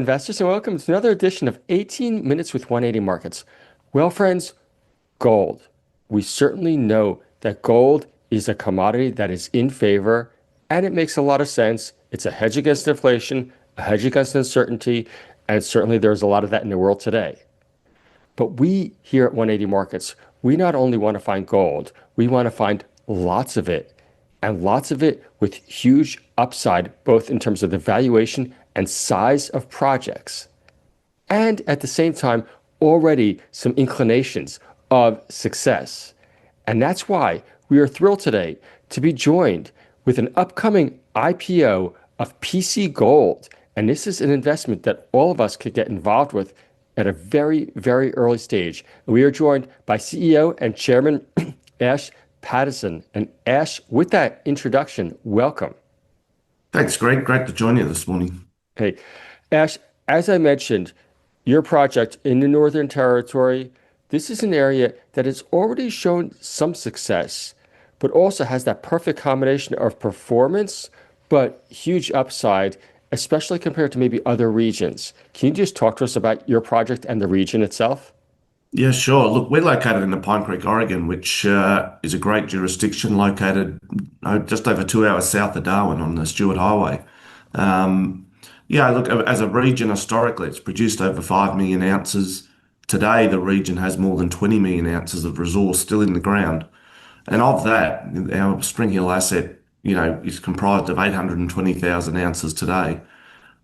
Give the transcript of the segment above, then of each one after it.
investors, and welcome to another edition of 18 Minutes with 180 Markets. Well, friends, gold. We certainly know that gold is a commodity that is in favor, and it makes a lot of sense. It's a hedge against inflation, a hedge against uncertainty, and certainly there's a lot of that in the world today. But we here at 180 Markets, we not only want to find gold, we want to find lots of it, and lots of it with huge upside, both in terms of the valuation and size of projects, and at the same time, already some inclinations of success. And that's why we are thrilled today to be joined with an upcoming IPO of PC Gold. And this is an investment that all of us could get involved with at a very, very early stage. We are joined by CEO and Chairman Ash Pattison. And Ash, with that introduction, welcome. Thanks, Greg. Great to join you this morning. Hey, Ash, as I mentioned, your project in the Northern Territory, this is an area that has already shown some success, but also has that perfect combination of performance, but huge upside, especially compared to maybe other regions. Can you just talk to us about your project and the region itself? Yeah, sure. Look, we're located in the Pine Creek, Oregon, which is a great jurisdiction located just over 2 hours south of Darwin on the Stewart Highway. Um, yeah, look, as a region, historically, it's produced over 5 million ounces. Today, the region has more than 20 million ounces of resource still in the ground. And of that, our Spring Hill asset, is comprised of 820,000 ounces today.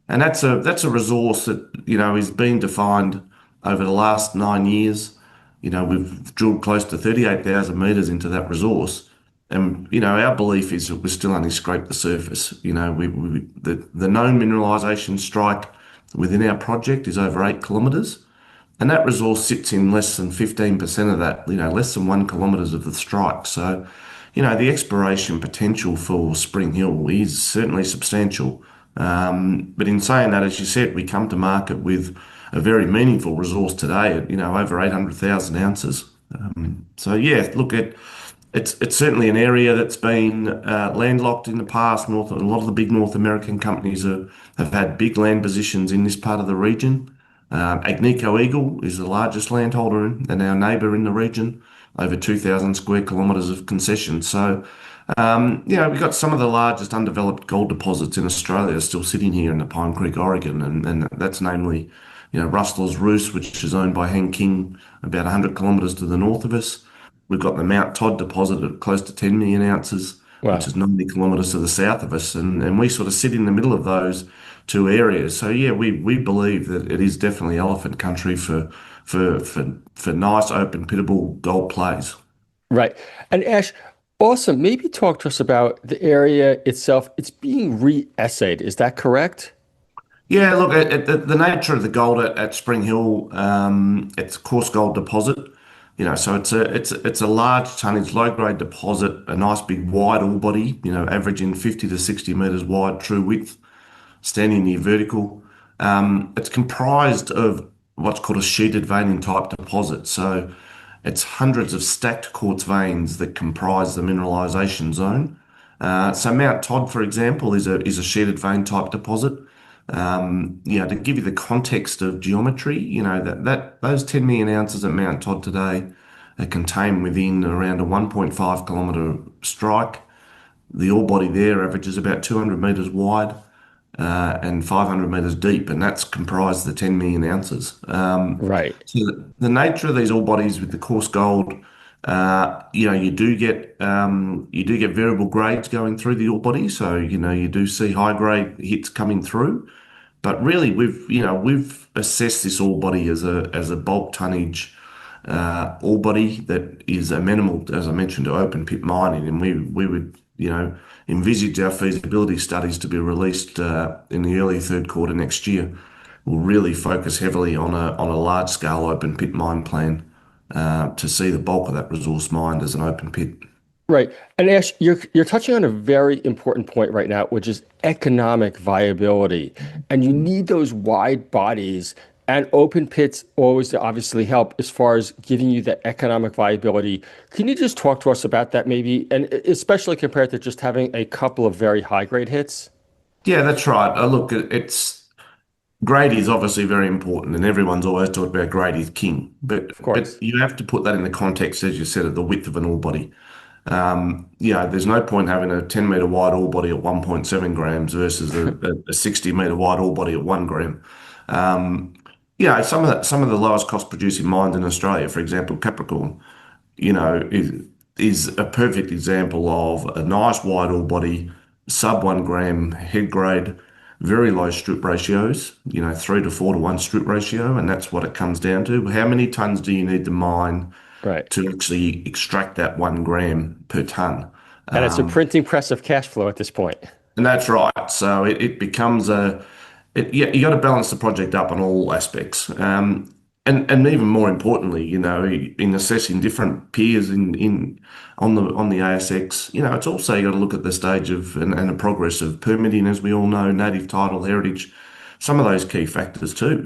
And that's a resource that, is being defined over the last 9 years. We've drilled close to 38,000 meters into that resource. And, our belief is that we're still only scraped the surface. The known mineralization strike within our project is over 8 kilometers. And that resource sits in less than 15% of that, less than 1 kilometers of the strike. So, the exploration potential for Spring Hill is certainly substantial. But in saying that, as you said, we come to market with a very meaningful resource today at, over 800,000 ounces. So yeah, look, it's certainly an area that's been landlocked in the past. A lot of the big North American companies have had big land positions in this part of the region. Agnico Eagle is the largest landholder and our neighbour in the region, over 2,000 square kilometres of concession. So, we've got some of the largest undeveloped gold deposits in Australia still sitting here in the Pine Creek, Oregon, and that's namely, Rustler's Roost, which is owned by Hang King, about 100 kilometres to the north of us. We've got the Mount Todd deposit at close to 10 million ounces, which Wow. is 90 kilometres to the south of us, and we sort of sit in the middle of those two areas. So yeah, we believe that it is definitely elephant country for nice open pittable gold plays. Right. And Ash, also maybe talk to us about the area itself. It's being re-assayed. Is that correct? Yeah, look, the nature of the gold at Spring Hill, it's a coarse gold deposit. So it's a large tonnage, low grade deposit, a nice big wide ore body, averaging 50 to 60 meters wide true width, standing near vertical. It's comprised of what's called a sheeted veining type deposit. So it's hundreds of stacked quartz veins that comprise the mineralization zone. So Mount Todd, for example, is a sheeted vein type deposit. To give you the context of geometry, that those 10 million ounces at Mount Todd today are contained within around a 1.5 kilometre strike. The ore body there averages about 200 metres wide and 500 metres deep, and that's comprised the 10 million ounces. Right. So the nature of these ore bodies with the coarse gold, you do get variable grades going through the ore body. So you do see high grade hits coming through, but really we've assessed this ore body as a bulk tonnage ore body that is amenable, as I mentioned, to open pit mining, and we would envisage our feasibility studies to be released in the early third quarter next year. We'll really focus heavily on a large scale open pit mine plan to see the bulk of that resource mined as an open pit. Right. And Ash, you're touching on a very important point right now, which is economic viability. And you need those wide bodies, and open pits always obviously help as far as giving you the economic viability. Can you just talk to us about that maybe? And especially compared to just having a couple of very high grade hits? Yeah, that's right. Look, it's grade is obviously very important, and everyone's always talked about grade is king. But Of but course. you have to put that in the context, as you said, of the width of an ore body. There's no point having a 10-meter wide ore body at 1.7 grams versus a 60-meter wide ore body at 1 gram. Um, some of the lowest cost producing mines in Australia, for example, Capricorn, you know, is a perfect example of a nice wide ore body, sub 1 gram head grade, very low strip ratios, 3 to 4 to 1 strip ratio, and that's what it comes down to. How many tons do you need to mine Right. to actually extract that 1 gram per ton? And it's a printing press of cash flow at this point. And that's right. So it becomes yeah, you got to balance the project up on all aspects. And even more importantly, in assessing different peers on the ASX, it's also you got to look at the stage of and the progress of permitting, as we all know, native title, heritage, some of those key factors too,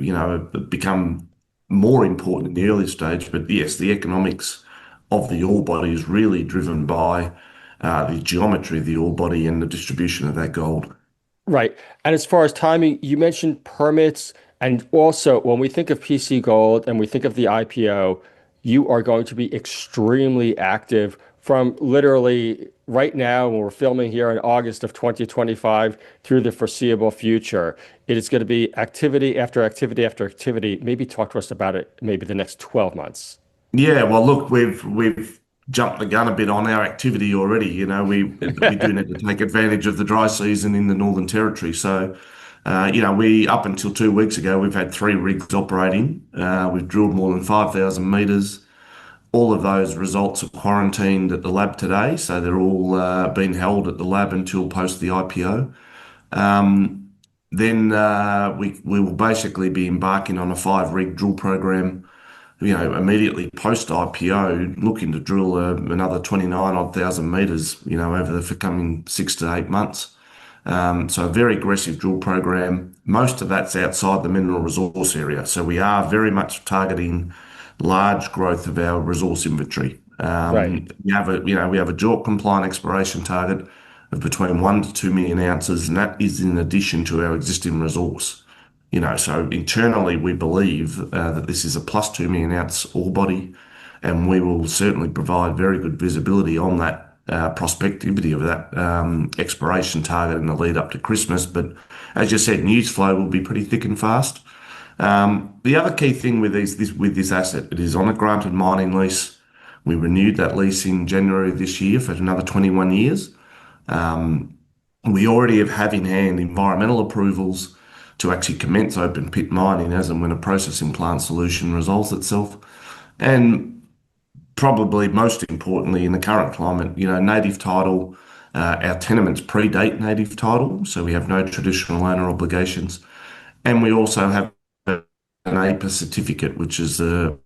become more important in the early stage. But yes, the economics of the ore body is really driven by the geometry of the ore body and the distribution of that gold. Right. And as far as timing, you mentioned permits. And also, when we think of PC Gold and we think of the IPO, you are going to be extremely active from literally right now, when we're filming here in August of 2025 through the foreseeable future. It is going to be activity after activity after activity. Maybe talk to us about it, maybe the next 12 months. Yeah, well, look, we've jumped the gun a bit on our activity already. We do need to take advantage of the dry season in the Northern Territory. So, we up until 2 weeks ago, we've had 3 rigs operating. We've drilled more than 5,000 meters. All of those results are quarantined at the lab today, so they're all being held at the lab until post the IPO. Then we will basically be embarking on a 5 rig drill program, immediately post IPO, looking to drill another 29 odd thousand meters, over the coming 6 to 8 months. So a very aggressive drill program. Most of that's outside the mineral resource area. So we are very much targeting large growth of our resource inventory. Right. We have a JORC compliant exploration target of between 1 to 2 million ounces, and that is in addition to our existing resource. So internally we believe that this is a plus 2 million ounce ore body, and we will certainly provide very good visibility on that prospectivity of that exploration target in the lead up to Christmas. But as you said, news flow will be pretty thick and fast. The other key thing with this asset, it is on a granted mining lease. We renewed that lease in January of this year for another 21 years. We already have in hand environmental approvals to actually commence open pit mining as and when a processing plant solution resolves itself. And probably most importantly, in the current climate, native title, our tenements predate native title, so we have no traditional owner obligations. And we also have an APA certificate, which is the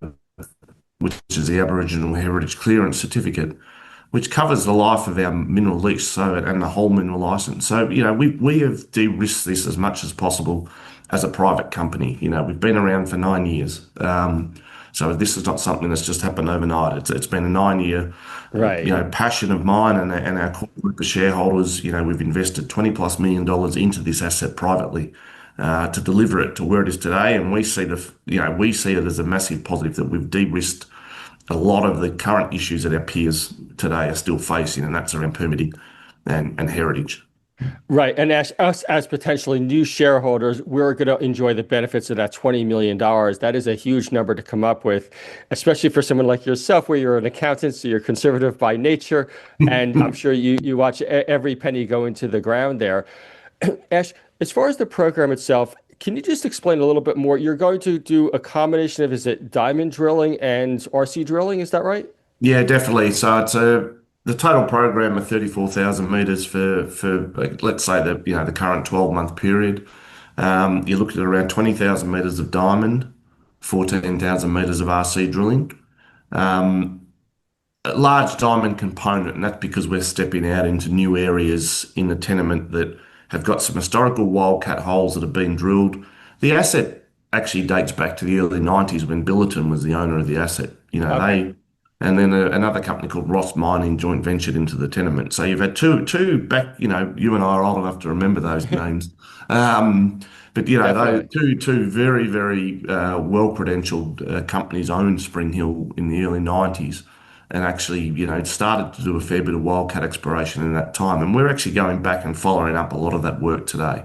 Aboriginal Heritage Clearance Certificate, which covers the life of our mineral lease, and the whole mineral license. So, we have de-risked this as much as possible as a private company. We've been around for 9 years. So this is not something that's just happened overnight. It's been a 9 year, Right. passion of mine and our core group of shareholders. We've invested $20+ million into this asset privately to deliver it to where it is today. And we see it as a massive positive that we've de-risked a lot of the current issues that our peers today are still facing, and that's around permitting and heritage. Right. And as us as potentially new shareholders, we're going to enjoy the benefits of that $20 million. That is a huge number to come up with, especially for someone like yourself, where you're an accountant, so you're conservative by nature. And I'm sure you watch every penny go into the ground there. Ash, as far as the program itself, can you just explain a little bit more? You're going to do a combination of, is it diamond drilling and RC drilling? Is that right? Yeah, definitely. So it's the total program of 34,000 meters for like, let's say the current 12-month period. You're looking at around 20,000 meters of diamond, 14,000 meters of RC drilling. A large diamond component, and that's because we're stepping out into new areas in the tenement that have got some historical wildcat holes that have been drilled. The asset actually dates back to the early 90s when Billiton was the owner of the asset. Okay. And then another company called Ross Mining joint ventured into the tenement. So you've had two back, you and I are old enough to remember those names. Um, But you know, those Definitely. two very very well-credentialed companies owned Spring Hill in the early '90s, and actually started to do a fair bit of wildcat exploration in that time. And we're actually going back and following up a lot of that work today.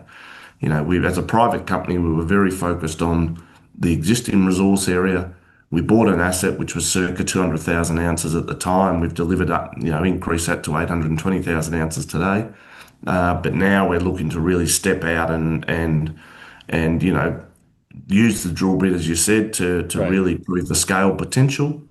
We as a private company, we were very focused on the existing resource area. We bought an asset which was circa 200,000 ounces at the time. We've delivered up, increased that to 820,000 ounces today. But now we're looking to really step out and use the drill bit, as you said, to Right. really prove the scale potential.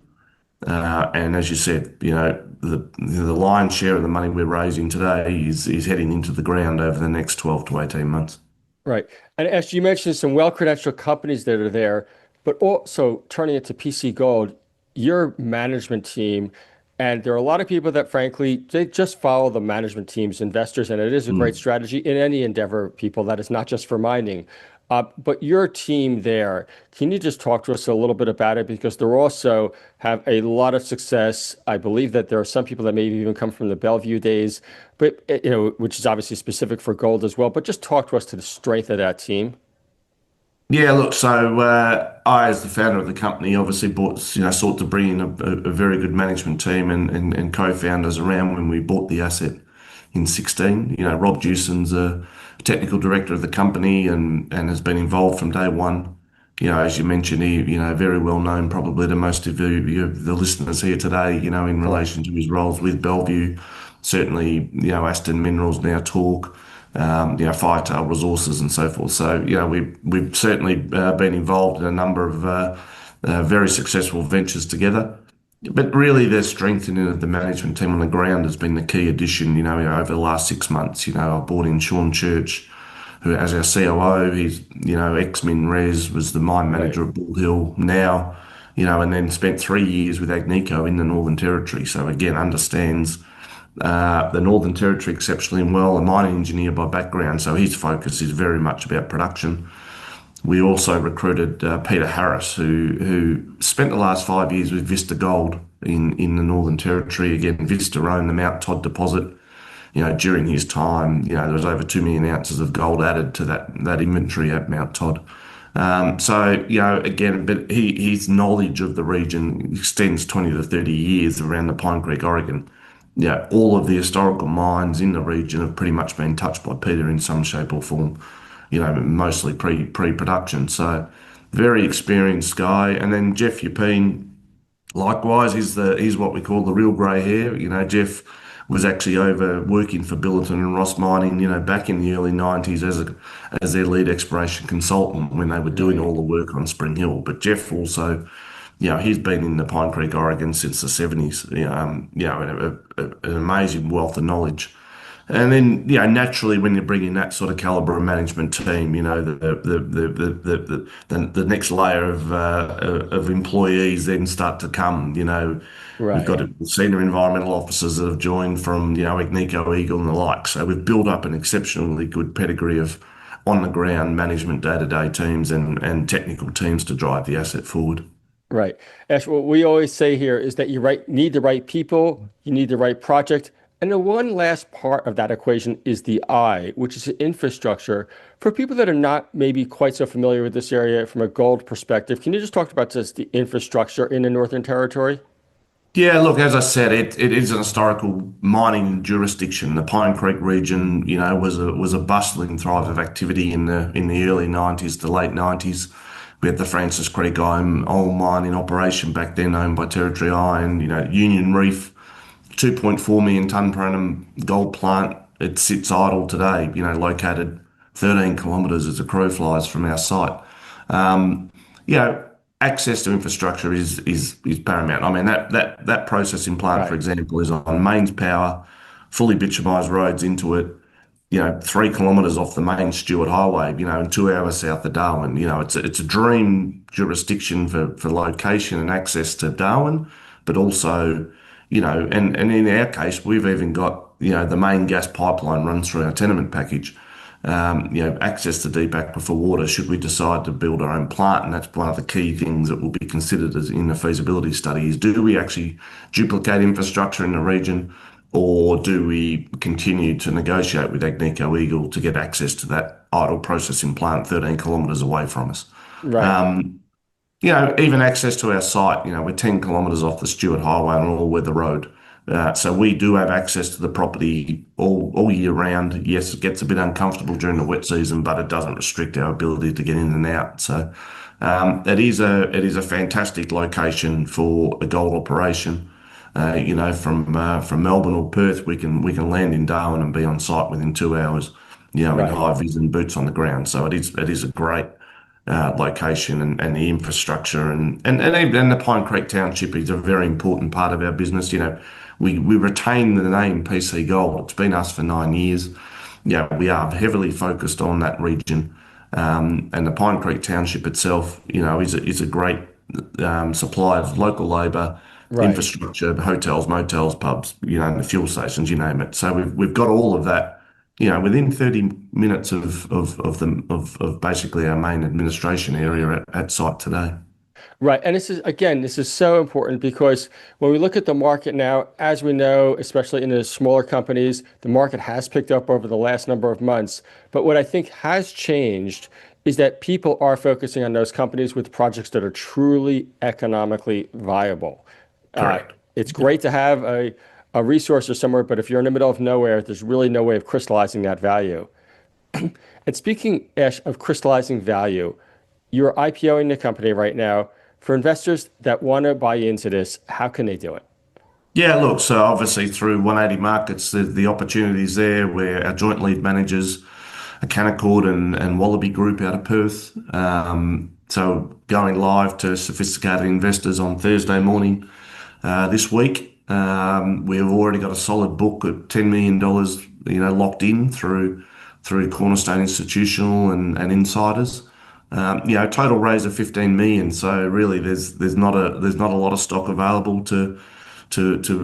And as you said, the lion's share of the money we're raising today is heading into the ground over the next 12 to 18 months. Right. And as you mentioned, some well-credentialed companies that are there, but also turning it to PC Gold, your management team, and there are a lot of people that, frankly, they just follow the management team's investors, and it is a great Mm. strategy in any endeavor, people, that is not just for mining. But your team there, can you just talk to us a little bit about it? Because they also have a lot of success. I believe that there are some people that maybe even come from the Bellevue days, but which is obviously specific for gold as well. But just talk to us to the strength of that team. Yeah, look, so I, as the founder of the company, obviously sought to bring in a very good management team and co-founders around when we bought the asset in 16. Rob Dewson's a technical director of the company and has been involved from day one. As you mentioned, very well known probably to most of the listeners here today, in Of course. relation to his roles with Bellevue, certainly, Aston Minerals, now Talk, Firetail Resources and so forth. So, we've certainly been involved in a number of very successful ventures together. But really, the strengthening of the management team on the ground has been the key addition, over the last 6 months. I brought in Sean Church, who as our COO, he's, ex-MinRes, was the mine Right. manager of Bull Hill now, and then spent 3 years with Agnico in the Northern Territory. So again, understands the Northern Territory exceptionally well, a mining engineer by background, so his focus is very much about production. We also recruited Peter Harris, who spent the last 5 years with Vista Gold in the Northern Territory. Again, Vista owned the Mount Todd deposit. During his time, there was over 2 million ounces of gold added to that inventory at Mount Todd. So, again, but his knowledge of the region extends 20 to 30 years around the Pine Creek, Oregon. All of the historical mines in the region have pretty much been touched by Peter in some shape or form, mostly pre-production. So very experienced guy. And then Jeff Yupeen, likewise, he's what we call the real grey hair. Jeff was actually over working for Billiton and Ross Mining, back in the early '90s as their lead exploration consultant when they were doing Right. all the work on Spring Hill. But Jeff also, he's been in the Pine Creek, Oregon since the '70s. An amazing wealth of knowledge. And then, naturally, when you bring in that sort of caliber of management team, the next layer of employees then start to come. We've got Right. senior environmental officers that have joined from, Agnico Eagle and the like. So we've built up an exceptionally good pedigree of on the ground management day-to-day teams and technical teams to drive the asset forward. Right. Ash, what we always say here is that need the right people, you need the right project. And the one last part of that equation is the I, which is the infrastructure. For people that are not maybe quite so familiar with this area from a gold perspective, can you just talk about just the infrastructure in the Northern Territory? Yeah, look, as I said, it is an historical mining jurisdiction. The Pine Creek region, was a bustling thrive of activity in the early '90s to late '90s. We had the Francis Creek Iron Ore Mine in operation back then, owned by Territory Iron. Union Reef, 2.4 million ton per annum gold plant. It sits idle today. Located 13 kilometres as a crow flies from our site. you know, access to infrastructure is paramount. I mean that processing plant, for Right. example, is on mains power, fully bitumised roads into it. 3 kilometres off the main Stuart Highway. And 2 hours south of Darwin. It's a dream jurisdiction for location and access to Darwin, but also, and in our case, we've even got the main gas pipeline runs through our tenement package. Access to deep aquifer water should we decide to build our own plant. And that's one of the key things that will be considered as in the feasibility study is do we actually duplicate infrastructure in the region or do we continue to negotiate with Agnico Eagle to get access to that idle processing plant 13 kilometres away from us? Right. Even access to our site, we're 10 kilometres off the Stewart Highway on an all-weather road. So we do have access to the property all year round. Yes, it gets a bit uncomfortable during the wet season, but it doesn't restrict our ability to get in and out. So it is a fantastic location for a gold operation. From Melbourne or Perth, we can land in Darwin and be on site within 2 hours. In Right. high vis and boots on the ground. So it is a great location and the infrastructure and even the Pine Creek Township is a very important part of our business. We retain the name PC Gold. It's been us for 9 years. Yeah, we are heavily focused on that region. And the Pine Creek Township itself, is a great supply of local labour, Right. infrastructure, hotels, motels, pubs, and the fuel stations, you name it. So we've got all of that, within 30 minutes of basically our main administration area at site today. Right. And this is so important because when we look at the market now, as we know, especially in the smaller companies, the market has picked up over the last number of months. But what I think has changed is that people are focusing on those companies with projects that are truly economically viable. Uh, Correct. it's great to have a resource or somewhere, but if you're in the middle of nowhere, there's really no way of crystallizing that value. And speaking, Ash, of crystallizing value, you're IPOing the company right now. For investors that want to buy into this, how can they do it? Yeah, look, so obviously through 180 Markets, the opportunities there where our joint lead managers are Canaccord and Wallaby Group out of Perth. So going live to sophisticated investors on Thursday morning this week. We've already got a solid book at $10 million, locked in through Cornerstone Institutional and insiders. Total raise of 15 million. So really, there's not a lot of stock available to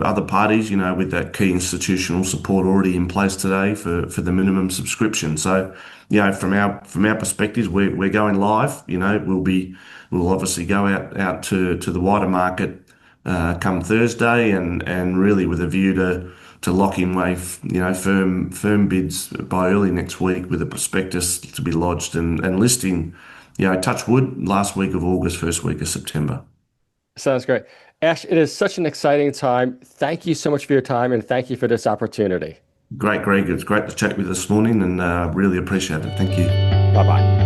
other parties. With that key institutional support already in place today for the minimum subscription. So, from our perspective, we're going live. We'll obviously go out to the wider market come Thursday, and really with a view to lock in firm bids by early next week with a prospectus to be lodged and listing. Touch wood, last week of August, first week of September. Sounds great. Ash, it is such an exciting time. Thank you so much for your time and thank you for this opportunity. Great, Greg. It's great to chat with you this morning and really appreciate it. Thank you. Bye bye.